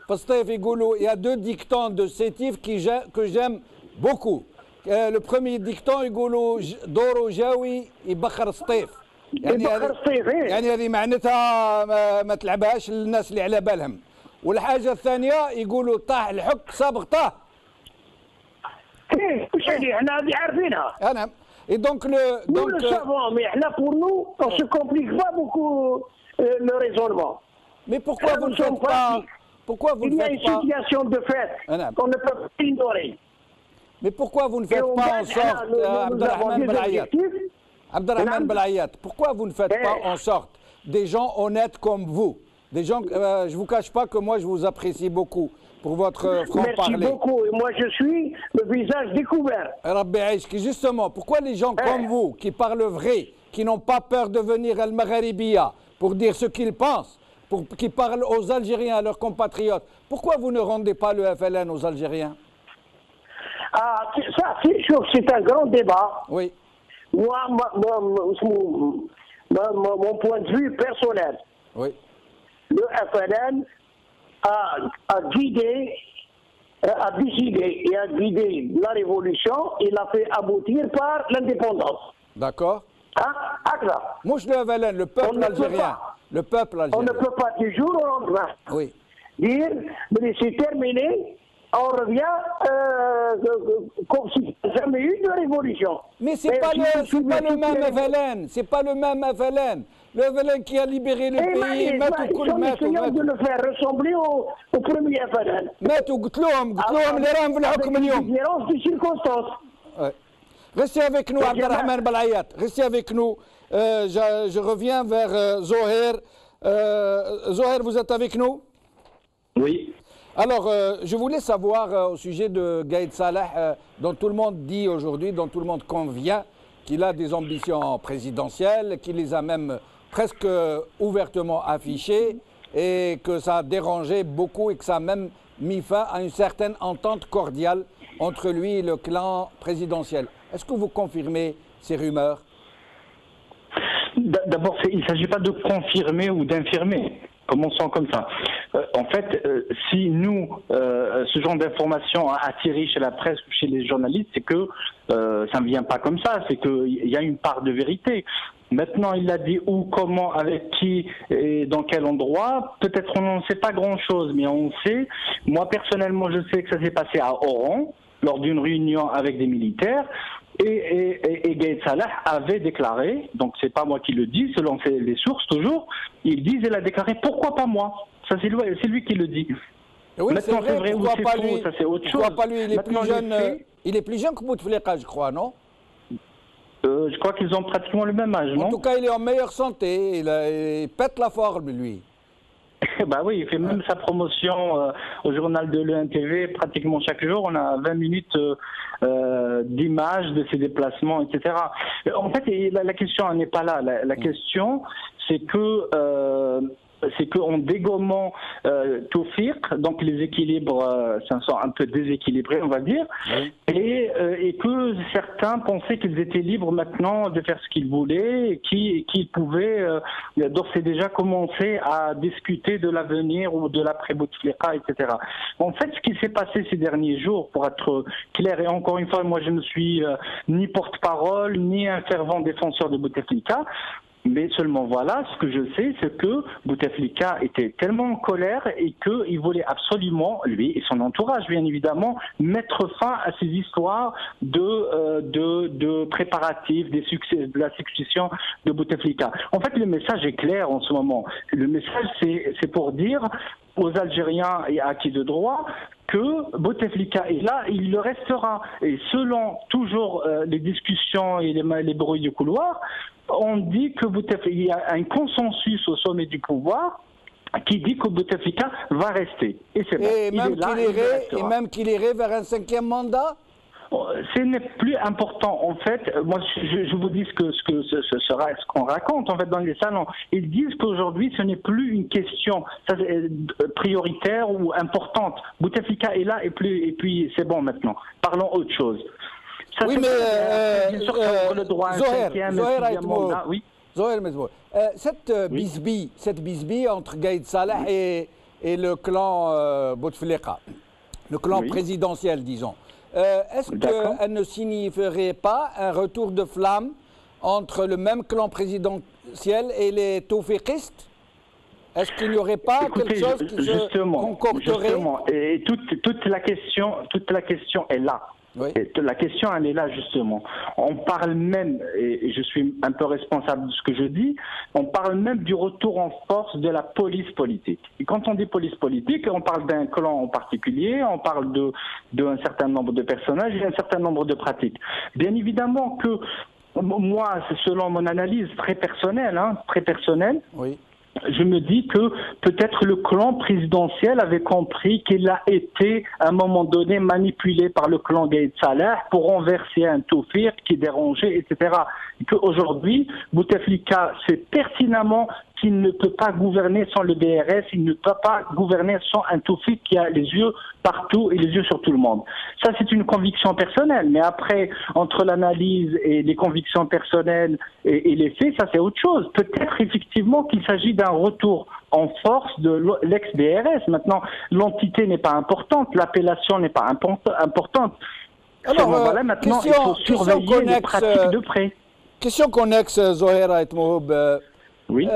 في الصيف يقولوا il y a deux dictons de sétif que j'aime beaucoup. Le premier dicton يقولوا دورو جاوي يبخر الصيف. يعني هذه معناتها ما تلعبهاش للناس اللي على بالهم. والحاجه الثانيه يقولوا طاح الحك سابق طاح. وش احنا هذه عارفينها. انا Et donc nous le savons, mais là pour nous, on ne se complique pas beaucoup le raisonnement. Mais pourquoi vous ne faites pas? Pourquoi vous Il ne y a faites une pas? situation de fait qu'on ne peut pas ignorer. Mais pourquoi vous ne faites pas en sorte, Abdelrahman Belayat, pourquoi vous ne faites pas en sorte des gens honnêtes comme vous, des gens, je ne vous cache pas que moi je vous apprécie beaucoup pour votre franc-parler. Merci beaucoup. Et moi, je suis le visage découvert. Justement, pourquoi les gens comme vous, qui parlent vrai, qui n'ont pas peur de venir à Al-Magharibiya pour dire ce qu'ils pensent, qui parlent aux Algériens, à leurs compatriotes, pourquoi vous ne rendez pas le FLN aux Algériens? Ah, ça, c'est un grand débat. Oui. Moi, mon point de vue personnel, oui. Le FLN a décidé et a guidé la révolution et l'a fait aboutir par l'indépendance. D'accord. Mouche le FLN, le peuple algérien. Le peuple algérien. On ne peut pas du jour au lendemain dire, mais c'est terminé, on revient comme s'il n'y avait jamais eu de révolution. Mais c'est pas le même FLN, c'est pas le même FLN. Le FLN qui a libéré le pays, ils essayent de le faire ressembler au premier FLN. Différence de circonstances. Restez avec nous, Abdelrahman Belayat. Restez avec nous. Je reviens vers Zoher. Zoher, vous êtes avec nous? Oui. Alors, je voulais savoir au sujet de Gaïd Salah, dont tout le monde dit aujourd'hui, dont tout le monde convient qu'il a des ambitions présidentielles, qu'il les a même presque ouvertement affiché et que ça a dérangé beaucoup et que ça a même mis fin à une certaine entente cordiale entre lui et le clan présidentiel. Est-ce que vous confirmez ces rumeurs? D'abord, il ne s'agit pas de confirmer ou d'infirmer. Commençons comme ça. En fait, si nous, ce genre d'informations a atterri chez la presse ou chez les journalistes, c'est que ça ne vient pas comme ça, c'est qu'il y a une part de vérité. Maintenant, il a dit où, comment, avec qui et dans quel endroit. Peut-être on n'en sait pas grand-chose, mais on sait. Moi, personnellement, je sais que ça s'est passé à Oran, lors d'une réunion avec des militaires. Et Gaïd Salah avait déclaré, donc c'est pas moi qui le dis, selon les sources toujours, ils disent, il a déclaré, pourquoi pas moi? Ça c'est lui qui le dit. Oui, maintenant c'est vrai ou c'est faux, ça c'est autre chose. Pourquoi pas lui? Il est plus jeune que Bouteflika, je crois, non? Je crois qu'ils ont pratiquement le même âge, non? En tout cas, il est en meilleure santé, il pète la forme, lui. Bah oui, il fait même sa promotion au journal de l'ENTV pratiquement chaque jour. On a 20 minutes d'images de ses déplacements, etc. En fait, la question n'est pas là. La question, c'est qu'en dégommant Tawfiq, donc les équilibres sont un peu déséquilibrés, on va dire, et que certains pensaient qu'ils étaient libres maintenant de faire ce qu'ils voulaient, et qu'ils pouvaient d'ores et déjà commencer à discuter de l'avenir ou de l'après-Bouteflika, etc. En fait, ce qui s'est passé ces derniers jours, pour être clair, et encore une fois, moi je ne suis ni porte-parole, ni un fervent défenseur de Bouteflika, mais seulement voilà, ce que je sais, c'est que Bouteflika était tellement en colère et qu'il voulait absolument, lui et son entourage bien évidemment, mettre fin à ces histoires de préparatifs, de la succession de Bouteflika. En fait, le message est clair en ce moment. Le message, c'est pour dire aux Algériens et à qui de droit que Bouteflika est là, il le restera. Et selon toujours les discussions et les bruits du couloir, on dit que il y a un consensus au sommet du pouvoir qui dit que Bouteflika va rester. Et c'est bon. Et même qu'il irait vers un 5e mandat? Ce n'est plus important. En fait, moi, je vous dis ce qu'on raconte en fait dans les salons. Ils disent qu'aujourd'hui, ce n'est plus une question prioritaire ou importante. Bouteflika est là et puis c'est bon maintenant. Parlons autre chose. Ça, oui, mais bien sûr, le droit Zoher Mezboul, cette bisbille entre Gaïd Salah et le clan Bouteflika, le clan présidentiel, disons, est-ce qu'elle ne signifierait pas un retour de flamme entre le même clan présidentiel et les tawfiqistes? Est-ce qu'il n'y aurait pas quelque chose qui se concocterait? Justement, et toute la question est là. Oui. Et la question, elle est là justement. On parle même, et je suis un peu responsable de ce que je dis, on parle même du retour en force de la police politique. Et quand on dit police politique, on parle d'un clan en particulier, on parle d'un certain nombre de personnages et un certain nombre de pratiques. Bien évidemment que moi, c'est selon mon analyse très personnelle, oui. Je me dis que peut-être le clan présidentiel avait compris qu'il a été à un moment donné manipulé par le clan Gaïd Salah pour renverser un Tawfiq qui dérangeait, etc. Et qu'aujourd'hui, Bouteflika sait pertinemment qu'il ne peut pas gouverner sans le DRS, il ne peut pas gouverner sans un Tawfiq qui a les yeux partout et les yeux sur tout le monde. Ça, c'est une conviction personnelle, mais après, entre l'analyse et les convictions personnelles et les faits, ça c'est autre chose. Peut-être effectivement qu'il s'agit d'un retour en force de l'ex-DRS. Maintenant, l'entité n'est pas importante, l'appellation n'est pas importante. Alors, voilà, maintenant, il faut surveiller les pratiques de près. Question connexe, Zoher Etmoub. Oui.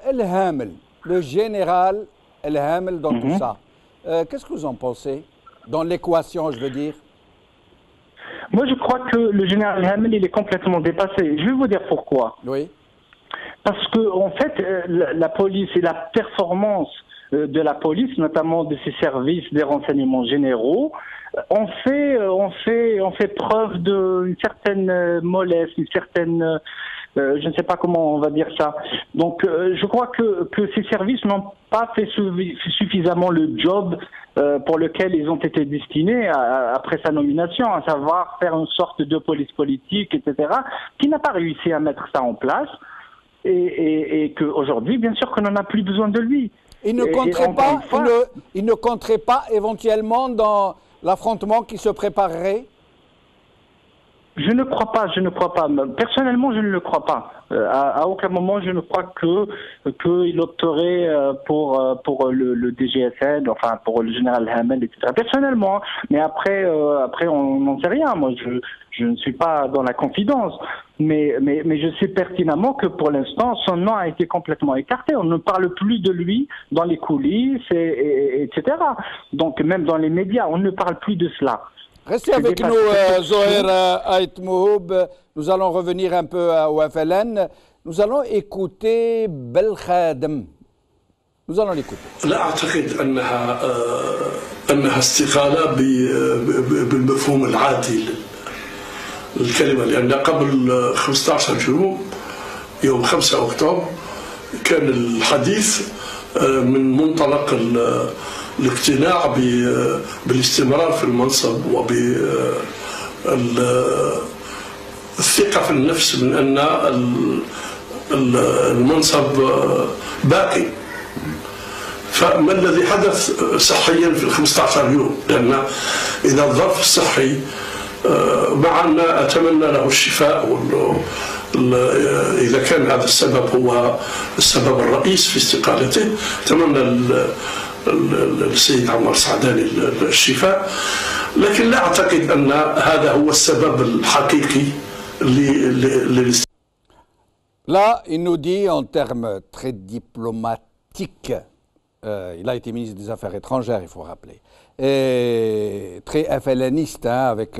El Hamel, le général El Hamel dans tout ça. Qu'est-ce que vous en pensez? Dans l'équation, je veux dire. Moi, je crois que le général El Hamel, il est complètement dépassé. Je vais vous dire pourquoi. Oui. Parce que, en fait, la police et la performance de la police, notamment de ses services des renseignements généraux, on fait preuve d'une certaine mollesse, une certaine... je ne sais pas comment on va dire ça. Donc, je crois que ces services n'ont pas fait suffisamment le job pour lequel ils ont été destinés après sa nomination, à savoir faire une sorte de police politique, etc., qui n'a pas réussi à mettre ça en place. et qu'aujourd'hui, bien sûr qu'on n'en a plus besoin de lui. Il ne compterait pas éventuellement dans l'affrontement qui se préparerait? Je ne crois pas. Personnellement, je ne le crois pas. À aucun moment, je ne crois qu'il opterait pour le DGSN, enfin pour le général Hamel, etc. Personnellement, mais après, on n'en sait rien. Moi, je ne suis pas dans la confidence, mais je sais pertinemment que pour l'instant, son nom a été complètement écarté. On ne parle plus de lui dans les coulisses, etc. Donc même dans les médias, on ne parle plus de cela. Restez avec nous, Zoher Ait Mohoub. Nous allons revenir un peu au FLN. Nous allons écouter Belkhadem. Nous allons l'écouter. لا أعتقد أنها استقالة بالمفهوم العادي للكلمة، لأن قبل 15 يوم يوم 5 أكتوبر كان الحديث من منطلق الاقتناع بالاستمرار في المنصب وبالثقة في النفس من أن المنصب باقي. فما الذي حدث صحيا في 15 يوم؟ لأن إذا الظرف الصحي مع أن أتمنى له الشفاء، إذا كان هذا السبب هو السبب الرئيس في استقالته، أتمنى السيد عمار سعداني الشفاء، لكن لا أعتقد أن هذا هو السبب الحقيقي Là, il nous dit en termes très diplomatiques, il a été ministre des Affaires étrangères, il faut rappeler, et très FLNiste, avec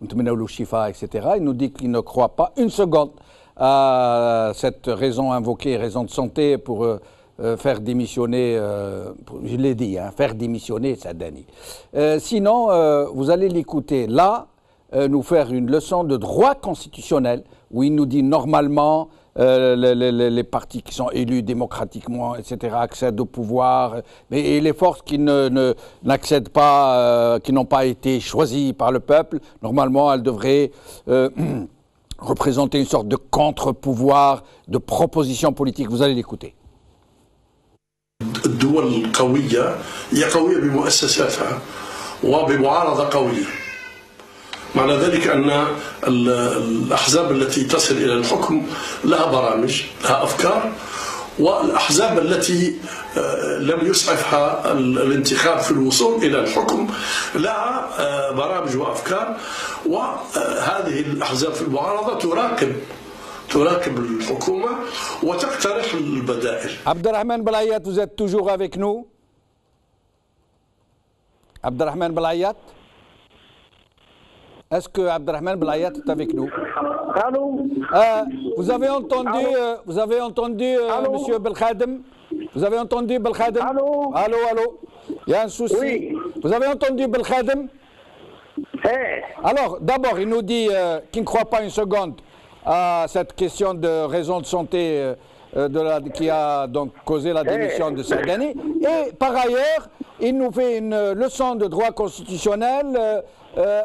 Ntmenaoulou Shifa, etc. Il nous dit qu'il ne croit pas une seconde à cette raison invoquée, raison de santé pour faire démissionner, je l'ai dit, faire démissionner Saadani. Sinon, vous allez l'écouter là, nous faire une leçon de droit constitutionnel, où il nous dit normalement les partis qui sont élus démocratiquement, etc., accèdent au pouvoir, et les forces qui n'accèdent pas, qui n'ont pas été choisies par le peuple, normalement elles devraient représenter une sorte de contre-pouvoir, de proposition politique. Vous allez l'écouter. الدول القوية هي قوية بمؤسساتها وبمعارضة قوية. معنى ذلك أن الأحزاب التي تصل إلى الحكم لها برامج، لها أفكار، والأحزاب التي لم يسعفها الانتخاب في الوصول إلى الحكم لها برامج وأفكار، وهذه الأحزاب في المعارضة تراقب الحكومة وتقترح البدائل. Abderrahmane Belayat, vous êtes toujours avec nous? Abderrahmane Belayat? Est-ce que Abderrahmane Belayat est avec nous? Allô? Vous avez entendu, Monsieur Belkhadem? Vous avez entendu Belkhadem? Allô? Allô? Il y a un souci. Oui. Vous avez entendu Belkhadem? Alors, d'abord, il nous dit qu'il ne croit pas une seconde à cette question de raison de santé qui a donc causé la démission de Saadani. Et par ailleurs, il nous fait une leçon de droit constitutionnel.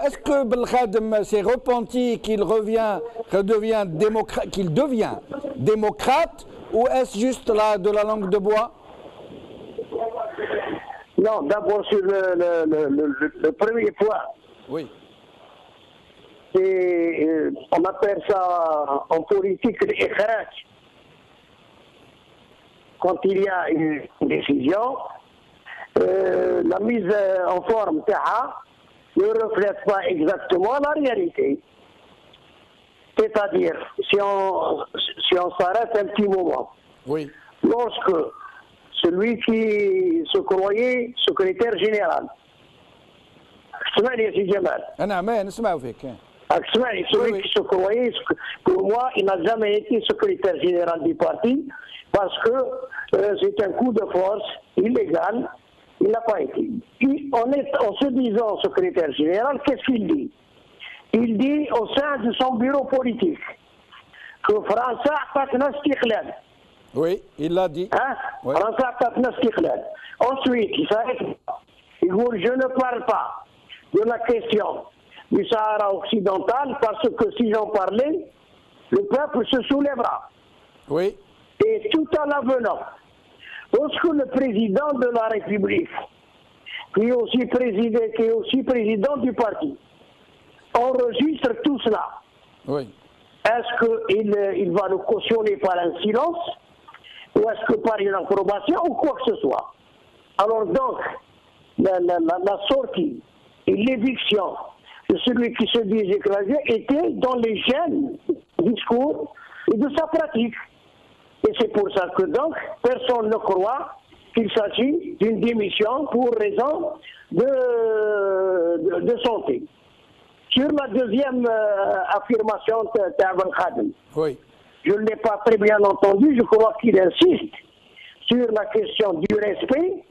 Est-ce que Belkhadem s'est repenti qu'il devient démocrate, ou est-ce juste de la langue de bois? Non, d'abord sur le premier point. Oui. On appelle ça en politique l'ikhraj. Quand il y a une décision, la mise en forme ne reflète pas exactement la réalité. C'est-à-dire, si on s'arrête un petit moment, oui. Lorsque celui qui se croyait secrétaire général, celui qui se croyait, pour moi, il n'a jamais été secrétaire général du parti parce que c'est un coup de force illégal. Il n'a pas été. En se disant secrétaire général, qu'est-ce qu'il dit? Il dit au sein de son bureau politique que François Patna Stiklal. Oui, il l'a dit. Oui. François Patna Stiklal. Ensuite, il s'arrête. Il dit, je ne parle pas de la question du Sahara occidental parce que si j'en parlais, le peuple se soulèvera. Oui. Et tout en avenant, lorsque le président de la République, qui est aussi président du parti, enregistre tout cela, Oui. est-ce qu'il va le cautionner par un silence ou est-ce que par une approbation ou quoi que ce soit? Alors donc, la sortie et l'éviction de celui qui se dit écrasé était dans les gènes du discours et de sa pratique. Et c'est pour ça que donc, personne ne croit qu'il s'agit d'une démission pour raison de santé. Sur la deuxième affirmation d'Avan Khadim, Oui. je ne l'ai pas très bien entendu, je crois qu'il insiste sur la question du respect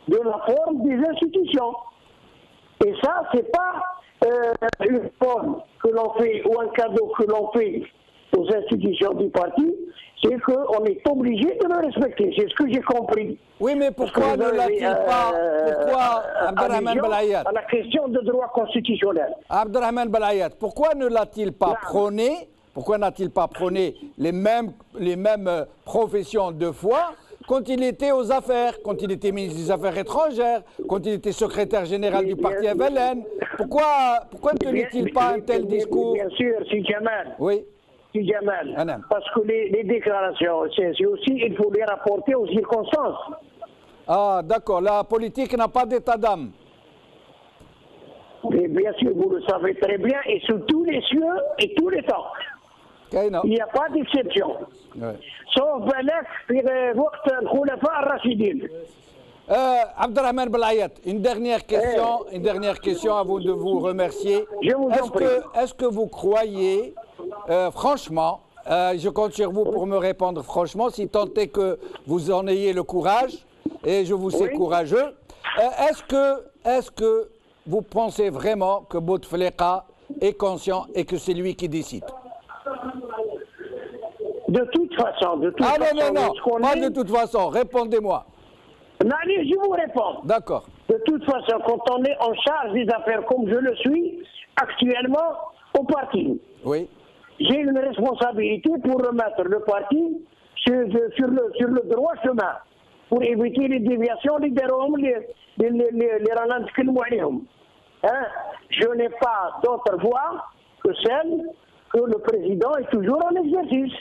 de la forme des institutions. Et ça, ce n'est pas une forme que l'on fait ou un cadeau que l'on fait aux institutions du parti, c'est qu'on est obligé de le respecter. C'est ce que j'ai compris. Oui, mais pourquoi ne l'a-t-il pas? Pourquoi, Abdelrahman Belayat, à la question de droit constitutionnel. Abdelrahman Belayat, pourquoi ne l'a-t-il pas prôné? Pourquoi n'a-t-il pas prôné les mêmes professions de foi quand il était aux affaires, quand il était ministre des Affaires étrangères, quand il était secrétaire général du parti FLN? Pourquoi ne tenait-il pas un tel discours? Bien sûr, si Jamal. Oui. Si Jamal. Parce que les déclarations, c'est aussi, il faut les rapporter aux circonstances. Ah, d'accord. La politique n'a pas d'état d'âme. Et bien sûr, vous le savez très bien, et sous tous les cieux et tous les temps. Okay, no. Il n'y a pas d'exception. Ouais. Sauf Balak, في وقت الخلفاء الراشدين. Abdelrahman Belayat, une dernière question avant de vous remercier. Je vous en prie. Est-ce que vous croyez, franchement, je compte sur vous pour me répondre franchement, si tant est que vous en ayez le courage, et je vous sais courageux, est-ce que vous pensez vraiment que Bouteflika est conscient et que c'est lui qui décide? De toute façon, non, pas de toute façon, répondez-moi. Allez, je vous réponds. D'accord. De toute façon, quand on est en charge des affaires comme je le suis actuellement au parti, oui, j'ai une responsabilité pour remettre le parti sur le droit chemin, pour éviter les déviations, les dérômes, les ralentissements. Je n'ai pas d'autre voie que celle que le président est toujours en exercice.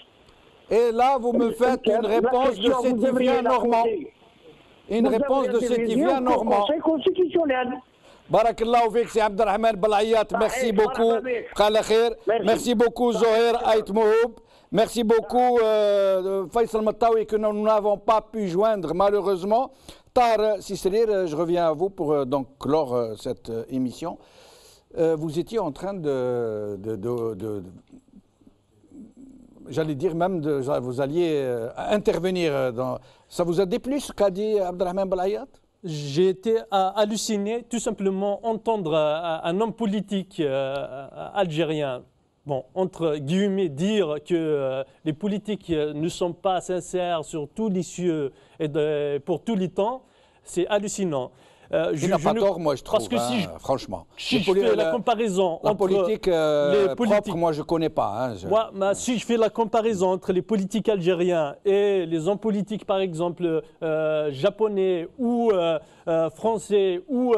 Et là, vous me faites une réponse de Sétivien normand. Une réponse de Sétivien normand. Conseil constitutionnel. Barakallahu fik, c'est Abdelrahman Belayat. Merci beaucoup. Merci beaucoup, Zoher Ait Mohoub. Merci beaucoup, Faisal Matawi, que nous n'avons pas pu joindre malheureusement. Tahar Sisselir, je reviens à vous pour donc clore cette émission. Vous étiez en train j'allais dire même, vous alliez intervenir dans... Ça vous a déplu ce qu'a dit Abdelrahman Belayat? J'ai été halluciné, tout simplement, entendre un homme politique algérien, bon, entre guillemets, dire que les politiques ne sont pas sincères sur tous les cieux et pour tous les temps. C'est hallucinant. Il n'a pas tort, moi, je trouve, parce que franchement. Si je fais la comparaison la entre politique les politiques, propre, moi, je ne connais pas. Si je fais la comparaison entre les politiques algériens et les hommes politiques, par exemple, japonais ou français ou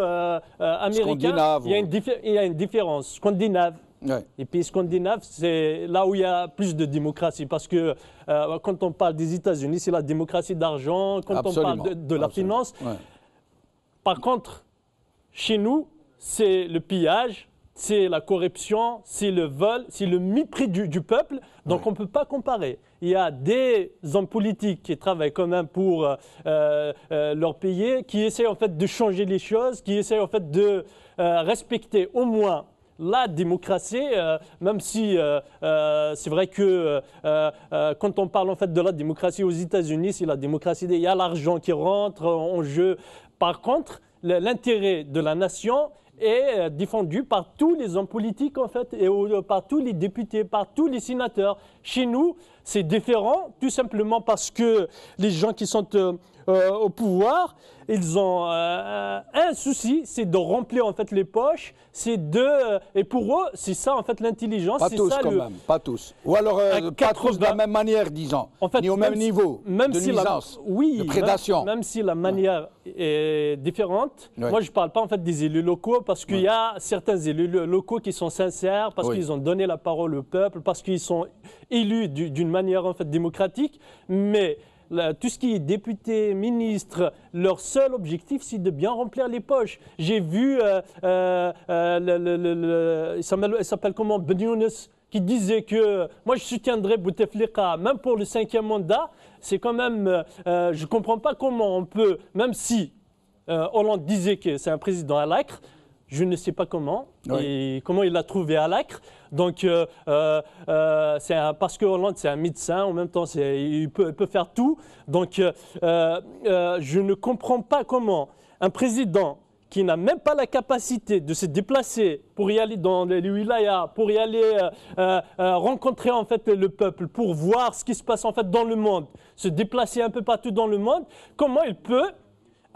américains, il y a une différence. Scandinave. Ouais. Et puis scandinave, c'est là où il y a plus de démocratie. Parce que quand on parle des États-Unis, c'est la démocratie d'argent. Quand Absolument. on parle de la finance... Ouais. Par contre, chez nous, c'est le pillage, c'est la corruption, c'est le vol, c'est le mépris du peuple. Donc on ne peut pas comparer. Il y a des hommes politiques qui travaillent quand même pour leur pays, qui essaient en fait de changer les choses, qui essaient en fait de respecter au moins la démocratie, même si c'est vrai que quand on parle en fait de la démocratie aux États-Unis, c'est la démocratie, il y a l'argent qui rentre en jeu. Par contre, l'intérêt de la nation est défendu par tous les hommes politiques en fait, et par tous les députés, par tous les sénateurs. Chez nous, c'est différent, tout simplement parce que les gens qui sont au pouvoir, ils ont un souci, c'est de remplir en fait les poches, et pour eux, c'est ça en fait l'intelligence. Pas tous quand même, pas tous. Ou alors pas tous de la même manière, disons, en fait, ni au même niveau de nuisance, de prédation. Même si la manière est différente, moi je ne parle pas en fait des élus locaux, parce qu'il y a certains élus locaux qui sont sincères, parce qu'ils ont donné la parole au peuple, parce qu'ils sont élus d'une manière en fait démocratique, mais tout ce qui est député, ministre, leur seul objectif, c'est de bien remplir les poches. J'ai vu, il s'appelle comment, Ben Younes, qui disait que moi je soutiendrais Bouteflika même pour le 5e mandat. C'est quand même, je ne comprends pas comment on peut, même si Hollande disait que c'est un président à l'acre, je ne sais pas comment, et comment il l'a trouvé à l'acre. Donc, parce que Hollande, c'est un médecin, en même temps, il peut faire tout. Donc, je ne comprends pas comment un président qui n'a même pas la capacité de se déplacer pour y aller dans les wilayas, pour y aller rencontrer en fait le peuple, pour voir ce qui se passe en fait dans le monde, se déplacer un peu partout dans le monde, comment il peut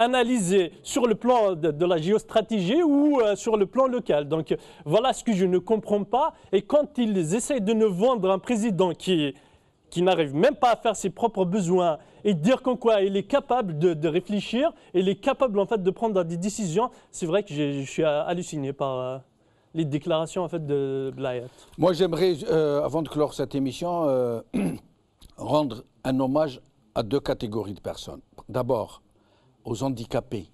analyser sur le plan de la géostratégie ou sur le plan local. Donc voilà ce que je ne comprends pas. Et quand ils essayent de nous vendre un président qui n'arrive même pas à faire ses propres besoins et dire qu'en quoi il est capable de réfléchir, il est capable en fait de prendre des décisions, c'est vrai que je suis halluciné par les déclarations en fait de Blayat. Moi j'aimerais, avant de clore cette émission, rendre un hommage à 2 catégories de personnes. D'abord, aux handicapés.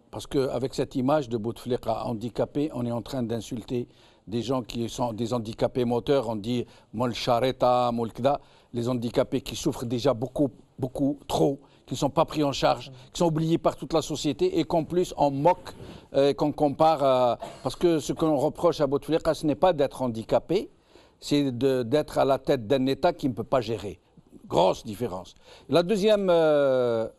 Parce qu'avec cette image de Bouteflika handicapé, on est en train d'insulter des gens qui sont des handicapés moteurs. On dit Mol Chareta, Molkda, les handicapés qui souffrent déjà beaucoup, trop, qui ne sont pas pris en charge, qui sont oubliés par toute la société et qu'en plus on moque, qu'on compare. Parce que ce que l'on reproche à Bouteflika, ce n'est pas d'être handicapé, c'est d'être à la tête d'un État qui ne peut pas gérer. Grosse différence. La deuxième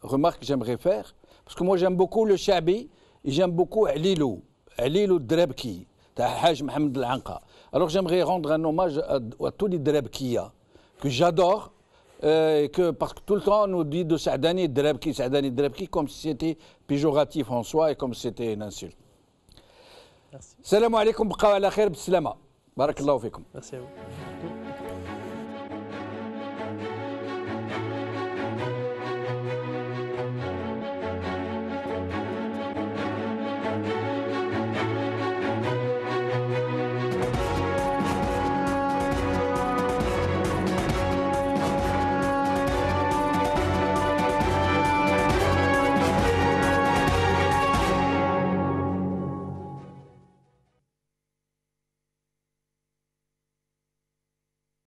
remarque que j'aimerais faire, parce que moi j'aime beaucoup le Chabi et j'aime beaucoup Alilou Drebki, Haj Mohamed Al-Anqa. Alors j'aimerais rendre un hommage à tous les Drebkiya que j'adore, parce que tout le temps on nous dit de Saadani Drebki, comme si c'était péjoratif en soi et comme si c'était une insulte. Merci. Salam alaikum, bqaw ala khair, bislama. Barakallahu fikum. Merci à vous.